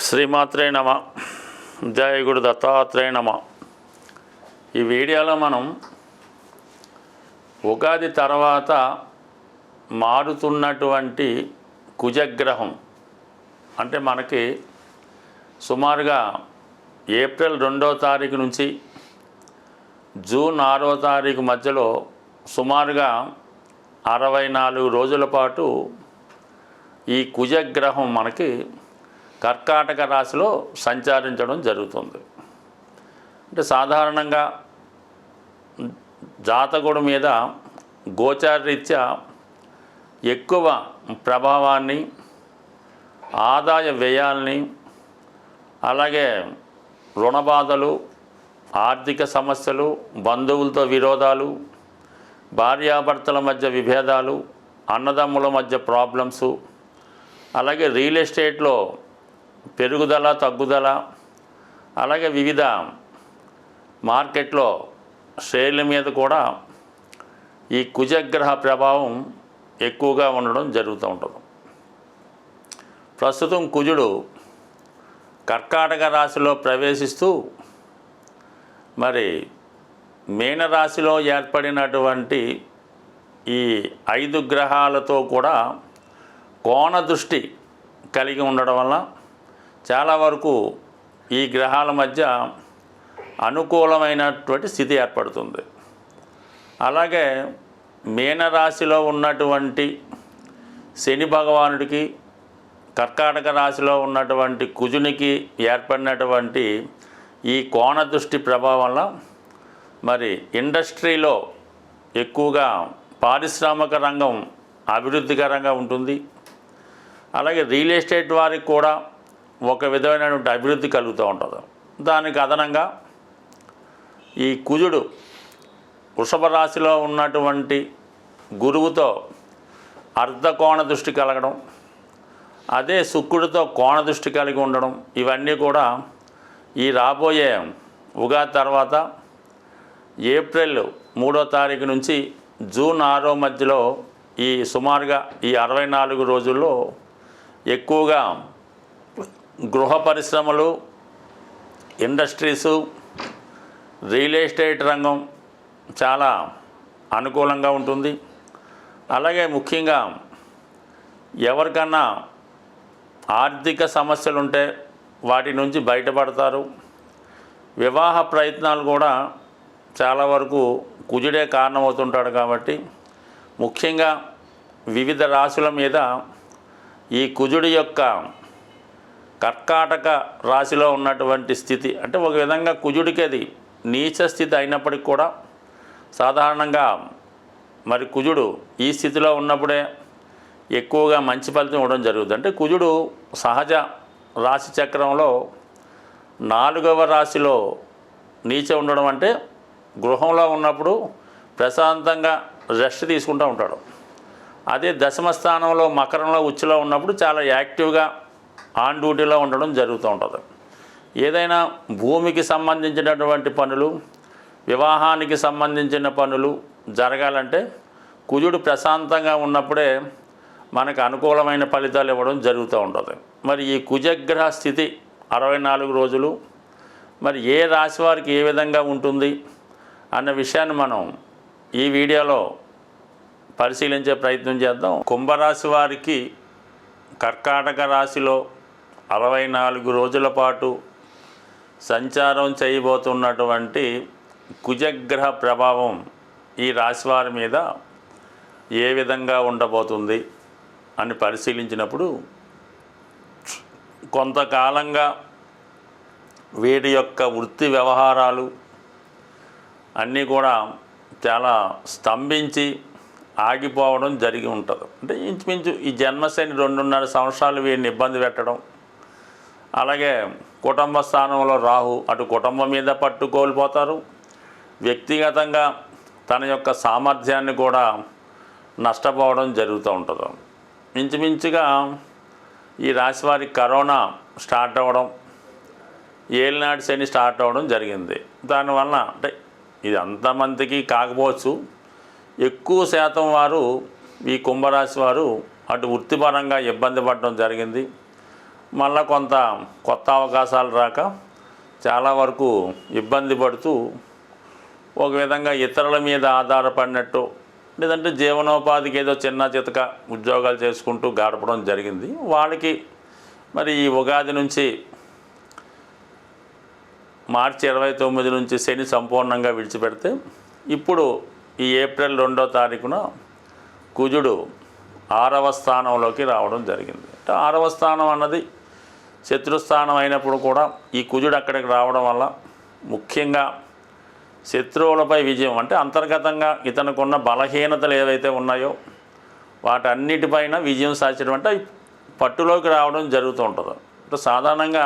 శ్రీమాత్రే నమ. జయ గురు దత్తాత్రేయ నమ. ఈ వీడియోలో మనం ఉగాది తర్వాత మారుతున్నటువంటి కుజగ్రహం అంటే మనకి సుమారుగా ఏప్రిల్ 2వ తారీఖు నుంచి జూన్ 6వ తారీఖు మధ్యలో సుమారుగా 64 రోజుల పాటు ఈ కుజగ్రహం మనకి కర్కాటక రాశిలో సంచరించడం జరుగుతుంది. అంటే సాధారణంగా జాతకుడి మీద గోచారరీత్యా ఎక్కువ ప్రభావాన్ని, ఆదాయ వ్యయాల్ని, అలాగే రుణబాధలు, ఆర్థిక సమస్యలు, బంధువులతో విరోధాలు, భార్యాభర్తల మధ్య విభేదాలు, అన్నదమ్ముల మధ్య ప్రాబ్లమ్సు, అలాగే రియల్ ఎస్టేట్లో పెరుగుదల తగ్గుదల, అలాగే వివిధ మార్కెట్లో షేర్ల మీద కూడా ఈ కుజగ్రహ ప్రభావం ఎక్కువగా ఉండడం జరుగుతూ ఉంటుంది. ప్రస్తుతం కుజుడు కర్కాటక రాశిలో ప్రవేశిస్తూ మరి మీనరాశిలో ఏర్పడినటువంటి ఈ 5 గ్రహాలతో కూడా కోణ దృష్టి కలిగి ఉండడం వల్ల చాలా వరకు ఈ గ్రహాల మధ్య అనుకూలమైనటువంటి స్థితి ఏర్పడుతుంది. అలాగే మీనరాశిలో ఉన్నటువంటి శని భగవానుడికి, కర్కాటక రాశిలో ఉన్నటువంటి కుజునికి ఏర్పడినటువంటి ఈ కోణ దృష్టి ప్రభావం వల్ల మరి ఇండస్ట్రీలో ఎక్కువగా పారిశ్రామిక రంగం అభివృద్ధికరంగా ఉంటుంది. అలాగే రియల్ ఎస్టేట్ వారికి కూడా ఒక విధమైనటువంటి అభివృద్ధి కలుగుతూ ఉంటుంది. దానికి అదనంగా ఈ కుజుడు వృషభ రాశిలో ఉన్నటువంటి గురువుతో అర్ధకోణ దృష్టి కలగడం, అదే శుక్రుడితో కోణ దృష్టి కలిగి ఉండడం, ఇవన్నీ కూడా ఈ రాబోయే ఉగాది తర్వాత ఏప్రిల్ 3వ తారీఖు నుంచి జూన్ 6వ మధ్యలో ఈ సుమారుగా ఈ 64 రోజుల్లో ఎక్కువగా గృహ పరిశ్రమలు, ఇండస్ట్రీసు, రియల్ ఎస్టేట్ రంగం చాలా అనుకూలంగా ఉంటుంది. అలాగే ముఖ్యంగా ఎవరికన్నా ఆర్థిక సమస్యలు ఉంటే వాటి నుంచి బయటపడతారు. వివాహ ప్రయత్నాలు కూడా చాలా వరకు కుజుడే కారణమవుతుంటాడు కాబట్టి ముఖ్యంగా వివిధ రాశుల మీద ఈ కుజుడి యొక్క కర్కాటక రాశిలో ఉన్నటువంటి స్థితి అంటే ఒక విధంగా కుజుడికి అది నీచ స్థితి అయినప్పటికీ కూడా సాధారణంగా మరి కుజుడు ఈ స్థితిలో ఉన్నప్పుడే ఎక్కువగా మంచి ఫలితం ఇవ్వడం జరుగుతుంది. అంటే కుజుడు సహజ రాశి చక్రంలో 4వ రాశిలో నీచ ఉండడం అంటే గృహంలో ఉన్నప్పుడు ప్రశాంతంగా రెస్ట్ తీసుకుంటూ ఉంటాడు. అదే దశమ స్థానంలో మకరంలో ఉచ్చులో ఉన్నప్పుడు చాలా యాక్టివ్గా ఆన్ డ్యూటీలో ఉండడం జరుగుతూ ఉంటుంది. ఏదైనా భూమికి సంబంధించినటువంటి పనులు, వివాహానికి సంబంధించిన పనులు జరగాలంటే కుజుడు ప్రశాంతంగా ఉన్నప్పుడే మనకు అనుకూలమైన ఫలితాలు ఇవ్వడం జరుగుతూ ఉంటుంది. మరి ఈ కుజగ్రహ స్థితి 64 రోజులు మరి ఏ రాశి వారికి ఏ విధంగా ఉంటుంది అన్న విషయాన్ని మనం ఈ వీడియోలో పరిశీలించే ప్రయత్నం చేద్దాం. కుంభరాశి వారికి కర్కాటక రాశిలో 64 రోజుల పాటు సంచారం చేయబోతున్నటువంటి కుజగ్రహ ప్రభావం ఈ రాశివారి మీద ఏ విధంగా ఉండబోతుంది అని పరిశీలించినప్పుడు కొంతకాలంగా వీరి యొక్క వృత్తి వ్యవహారాలు అన్నీ కూడా చాలా స్తంభించి ఆగిపోవడం జరిగి ఉంటుంది. అంటే ఇంచుమించు ఈ జన్మశని 2.5 సంవత్సరాలు వీరిని ఇబ్బంది పెట్టడం, అలాగే కుటుంబ స్థానంలో రాహు అటు కుటుంబం మీద పట్టు కోల్పోతారు, వ్యక్తిగతంగా తన యొక్క సామర్థ్యాన్ని కూడా నష్టపోవడం జరుగుతూ ఉంటుంది. ఇంచుమించుగా ఈ రాశి వారికి కరోనా స్టార్ట్ అవ్వడం, ఏలినాటి శని స్టార్ట్ అవ్వడం జరిగింది. దానివల్ల అంటే ఇది అంతమందికి కాకపోవచ్చు, ఎక్కువ శాతం వారు ఈ కుంభరాశి వారు అటు వృత్తిపరంగా ఇబ్బంది పడడం జరిగింది. మళ్ళా కొంత కొత్త అవకాశాలు రాక చాలా వరకు ఇబ్బంది పడుతూ ఒక విధంగా ఇతరుల మీద ఆధారపడినట్టు, లేదంటే జీవనోపాధికి ఏదో చిన్న చితక ఉద్యోగాలు చేసుకుంటూ గడపడం జరిగింది. వాళ్ళకి మరి ఈ ఉగాది నుంచి మార్చి 29 నుంచి శని సంపూర్ణంగా విడిచిపెడితే ఇప్పుడు ఈ ఏప్రిల్ 2వ తారీఖున కుజుడు 6వ స్థానంలోకి రావడం జరిగింది. అంటే 6వ స్థానం అన్నది శత్రుస్థానం అయినప్పుడు కూడా ఈ కుజుడు అక్కడికి రావడం వల్ల ముఖ్యంగా శత్రువులపై విజయం, అంటే అంతర్గతంగా ఇతనుకున్న బలహీనతలు ఏవైతే ఉన్నాయో వాటన్నిటిపైన విజయం సాధించడం, అంటే పట్టులోకి రావడం జరుగుతూ ఉంటుంది. అంటే సాధారణంగా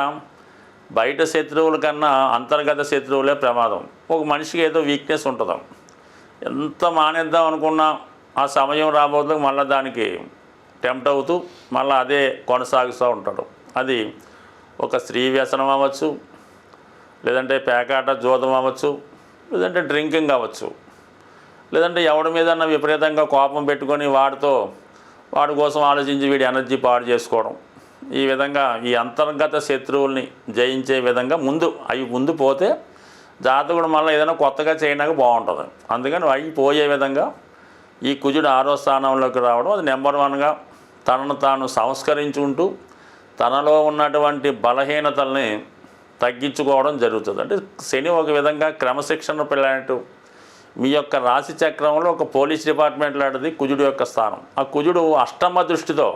బయట శత్రువుల కన్నా అంతర్గత శత్రువులే ప్రమాదం. ఒక మనిషికి ఏదో వీక్నెస్ ఉంటుంది, ఎంత మానేద్దాం అనుకున్నా ఆ సమయం రాబోతుంది మళ్ళీ దానికి టెంప్ట్ అవుతూ మళ్ళీ అదే కొనసాగుతూ ఉంటాడు. అది ఒక స్త్రీ వ్యసనం అవ్వచ్చు, లేదంటే పేకాట జోదం అవ్వచ్చు, లేదంటే డ్రింకింగ్ అవ్వచ్చు, లేదంటే ఎవడి మీదన్నా విపరీతంగా కోపం పెట్టుకొని వాడి కోసం ఆలోచించి వీడి ఎనర్జీ పాడు చేసుకోవడం. ఈ విధంగా ఈ అంతర్గత శత్రువుల్ని జయించే విధంగా ముందు పోతే జాతకుడు మళ్ళీ ఏదైనా కొత్తగా చేయడానికి బాగుంటుంది. అందుకని అవి పోయే విధంగా ఈ కుజుడు 6వ స్థానంలోకి రావడం, అది నెంబర్ 1గా తనను తాను సంస్కరించుకుంటూ తనలో ఉన్నటువంటి బలహీనతల్ని తగ్గించుకోవడం జరుగుతుంది. అంటే శని ఒక విధంగా క్రమశిక్షణ పిల్లనట్టు మీ యొక్క రాశి చక్రంలో ఒక పోలీస్ డిపార్ట్మెంట్ లాంటిది కుజుడు యొక్క స్థానం. ఆ కుజుడు అష్టమ దృష్టితో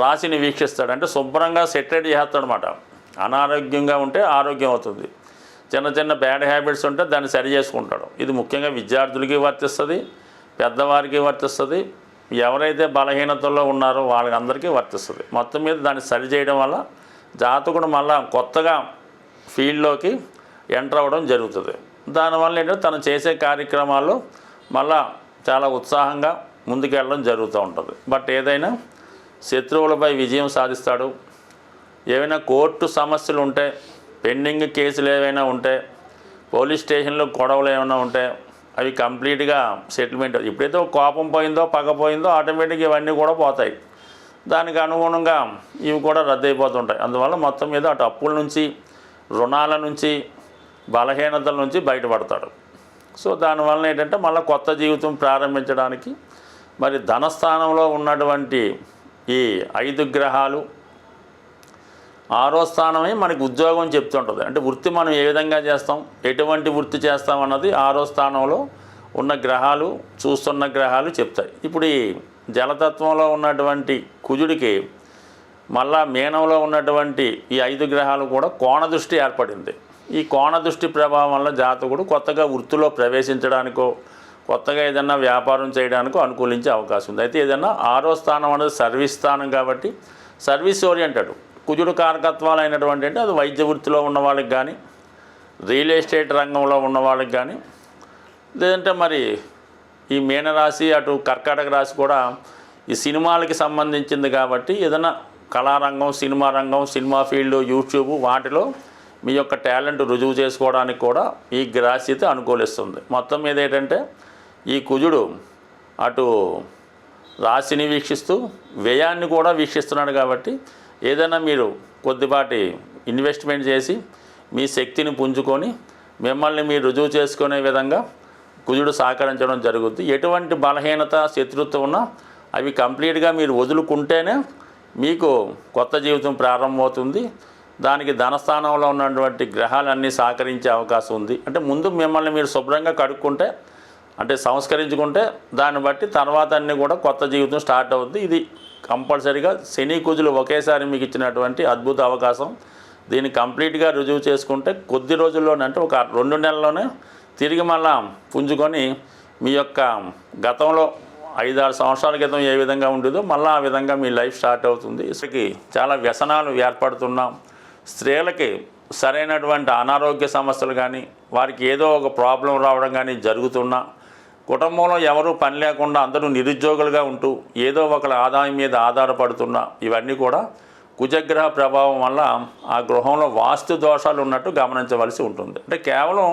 రాశిని వీక్షిస్తాడు, అంటే శుభ్రంగా సెటరేట్ చేస్తాడనమాట. అనారోగ్యంగా ఉంటే ఆరోగ్యం అవుతుంది, చిన్న చిన్న బ్యాడ్ హ్యాబిట్స్ ఉంటే దాన్ని సరి చేసుకుంటాడు. ఇది ముఖ్యంగా విద్యార్థులకి వర్తిస్తుంది, పెద్దవారికి వర్తిస్తుంది, ఎవరైతే బలహీనతల్లో ఉన్నారో వాళ్ళందరికీ వర్తిస్తుంది. మొత్తం మీద దాన్ని సరి చేయడం వల్ల జాతకుడు మళ్ళా కొత్తగా ఫీల్డ్లోకి ఎంటర్ అవ్వడం జరుగుతుంది. దానివల్ల ఏంటంటే తను చేసే కార్యక్రమాల్లో మళ్ళా చాలా ఉత్సాహంగా ముందుకెళ్ళడం జరుగుతూ ఉంటుంది. బట్ ఏదైనా శత్రువులపై విజయం సాధిస్తాడు. ఏవైనా కోర్టు సమస్యలు ఉంటే, పెండింగ్ కేసులు ఏవైనా ఉంటే, పోలీస్ స్టేషన్లో గొడవలు ఏమైనా ఉంటే అవి కంప్లీట్గా సెటిల్మెంట్. ఎప్పుడైతే కోపం పోయిందో పగ పోయిందో ఆటోమేటిక్గా ఇవన్నీ కూడా పోతాయి. దానికి అనుగుణంగా ఇవి కూడా రద్దయిపోతుంటాయి. అందువల్ల మొత్తం మీద అటు అప్పుల నుంచి, రుణాల నుంచి, బలహీనతల నుంచి బయటపడతాడు. సో దానివల్ల ఏంటంటే మళ్ళీ కొత్త జీవితం ప్రారంభించడానికి మరి ధనస్థానంలో ఉన్నటువంటి ఈ 5 గ్రహాలు 6వ స్థానమే మనకి ఉద్యోగం చెప్తుంటుంది. అంటే వృత్తి మనం ఏ విధంగా చేస్తాం, ఎటువంటి వృత్తి చేస్తాం అన్నది 6వ స్థానంలో ఉన్న గ్రహాలు, చూస్తున్న గ్రహాలు చెప్తాయి. ఇప్పుడు ఈ జలతత్వంలో ఉన్నటువంటి కుజుడికి మళ్ళా మీనంలో ఉన్నటువంటి ఈ 5 గ్రహాలు కూడా కోణ దృష్టి ఏర్పడింది. ఈ కోణ దృష్టి ప్రభావం వల్ల జాతకుడు కొత్తగా వృత్తిలో ప్రవేశించడానికో, కొత్తగా ఏదైనా వ్యాపారం చేయడానికో అనుకూలించే అవకాశం ఉంది. అయితే ఏదైనా 6వ స్థానం అనేది సర్వీస్ స్థానం కాబట్టి సర్వీస్ ఓరియంటెడ్. కుజుడు కారకత్వాలు అయినటువంటి అంటే అది వైద్య వృత్తిలో ఉన్న వాళ్ళకి కానీ, రియల్ ఎస్టేట్ రంగంలో ఉన్న వాళ్ళకి కానీ, లేదంటే మరి ఈ మీనరాశి అటు కర్కాటక రాశి కూడా ఈ సినిమాలకి సంబంధించింది కాబట్టి ఏదైనా కళారంగం, సినిమా రంగం, సినిమా ఫీల్డ్, యూట్యూబ్ వాటిలో మీ యొక్క టాలెంట్ రుజువు చేసుకోవడానికి కూడా ఈ గ్రహస్థితి అనుకూలిస్తుంది. మొత్తం మీద ఏంటంటే ఈ కుజుడు అటు రాశిని వీక్షిస్తూ వ్యయాన్ని కూడా వీక్షిస్తున్నాడు కాబట్టి ఏదైనా మీరు కొద్దిపాటి ఇన్వెస్ట్మెంట్ చేసి మీ శక్తిని పుంజుకొని మిమ్మల్ని మీరు రుజువు చేసుకునే విధంగా కుజుడు సహకరించడం జరుగుతుంది. ఎటువంటి బలహీనత, శత్రుత్వం ఉన్నా అవి కంప్లీట్గా మీరు వదులుకుంటేనే మీకు కొత్త జీవితం ప్రారంభమవుతుంది. దానికి ధనస్థానంలో ఉన్నటువంటి గ్రహాలన్నీ సహకరించే అవకాశం ఉంది. అంటే ముందు మిమ్మల్ని మీరు శుభ్రంగా కడుక్కుంటే, అంటే సంస్కరించుకుంటే దాన్ని బట్టి తర్వాత అన్నీ కూడా కొత్త జీవితం స్టార్ట్ అవుతుంది. ఇది కంపల్సరీగా శని కుజులు ఒకేసారి మీకు ఇచ్చినటువంటి అద్భుత అవకాశం. దీన్ని కంప్లీట్గా రుజువు చేసుకుంటే కొద్ది రోజుల్లోనే, అంటే ఒక 2 నెలల్లోనే తిరిగి మళ్ళా పుంజుకొని మీ యొక్క గతంలో 5-6 సంవత్సరాల క్రితం ఏ విధంగా ఉండేదో మళ్ళీ ఆ విధంగా మీ లైఫ్ స్టార్ట్ అవుతుంది. ఇసుకి చాలా వ్యసనాలు ఏర్పడుతున్నాం. స్త్రీలకి సరైనటువంటి అనారోగ్య సమస్యలు కానీ, వారికి ఏదో ఒక ప్రాబ్లం రావడం కానీ జరుగుతున్నా, కుటుంబంలో ఎవరూ పని లేకుండా అందరూ నిరుద్యోగులుగా ఉంటూ ఏదో ఒకళ్ళ ఆదాయం మీద ఆధారపడుతున్నా, ఇవన్నీ కూడా కుజగ్రహ ప్రభావం వల్ల ఆ గృహంలో వాస్తు దోషాలు ఉన్నట్టు గమనించవలసి ఉంటుంది. అంటే కేవలం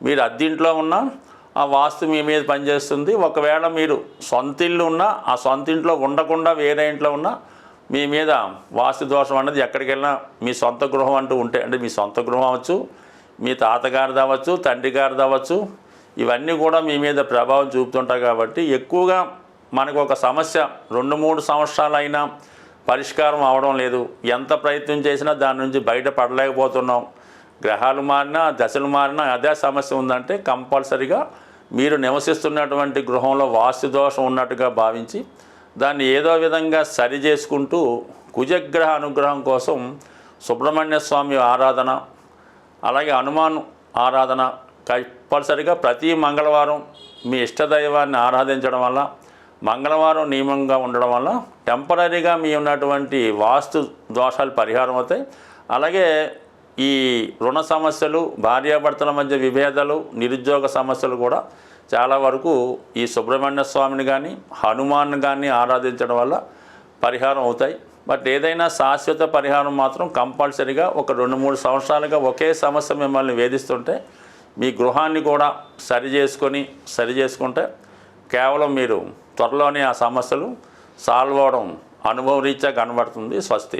మీరు అద్దెంట్లో ఉన్నా ఆ వాస్తు మీ మీద పనిచేస్తుంది. ఒకవేళ మీరు సొంత ఇల్లు ఉన్నా ఆ సొంత ఇంట్లో ఉండకుండా వేరే ఇంట్లో ఉన్నా మీ మీద వాస్తు దోషం అన్నది ఎక్కడికి వెళ్ళినా మీ సొంత గృహం అంటూ ఉంటే, అంటే మీ సొంత గృహం అవ్వచ్చు, మీ తాతగారిది అవ్వచ్చు, తండ్రి గారిది అవ్వచ్చు, ఇవన్నీ కూడా మీ మీద ప్రభావం చూపుతుంటాయి. కాబట్టి ఎక్కువగా మనకు ఒక సమస్య 2-3 సంవత్సరాలైనా పరిష్కారం అవడం లేదు. ఎంత ప్రయత్నం చేసినా దాని నుంచి బయటపడలేకపోతున్నాం. గ్రహాలు మారినా, దశలు మారినా అదే సమస్య ఉందంటే కంపల్సరిగా మీరు నివసిస్తున్నటువంటి గృహంలో వాస్తు దోషం ఉన్నట్టుగా భావించి దాన్ని ఏదో విధంగా సరి చేసుకుంటూ కుజగ్రహ అనుగ్రహం కోసం సుబ్రహ్మణ్య స్వామి ఆరాధన, అలాగే హనుమాన్ ఆరాధన కంపల్సరిగా ప్రతి మంగళవారం మీ ఇష్టదైవాన్ని ఆరాధించడం వల్ల, మంగళవారం నియమంగా ఉండడం వల్ల టెంపరీగా మీ ఉన్నటువంటి వాస్తు దోషాలు పరిహారం అవుతాయి. అలాగే ఈ రుణ సమస్యలు, భార్యాభర్తల మధ్య విభేదాలు, నిరుద్యోగ సమస్యలు కూడా చాలా వరకు ఈ సుబ్రహ్మణ్య స్వామిని కానీ హనుమాన్ కానీ ఆరాధించడం వల్ల పరిహారం అవుతాయి. బట్ ఏదైనా శాశ్వత పరిహారం మాత్రం కంపల్సరీగా ఒక 2-3 సంవత్సరాలుగా ఒకే సమస్య మిమ్మల్ని వేధిస్తుంటే మీ గృహాన్ని కూడా సరి చేసుకుంటే కేవలం మీరు త్వరలోనే ఆ సమస్యలు సాల్వ్ అవడం అనుభవరీత్యా కనబడుతుంది. స్వస్తి.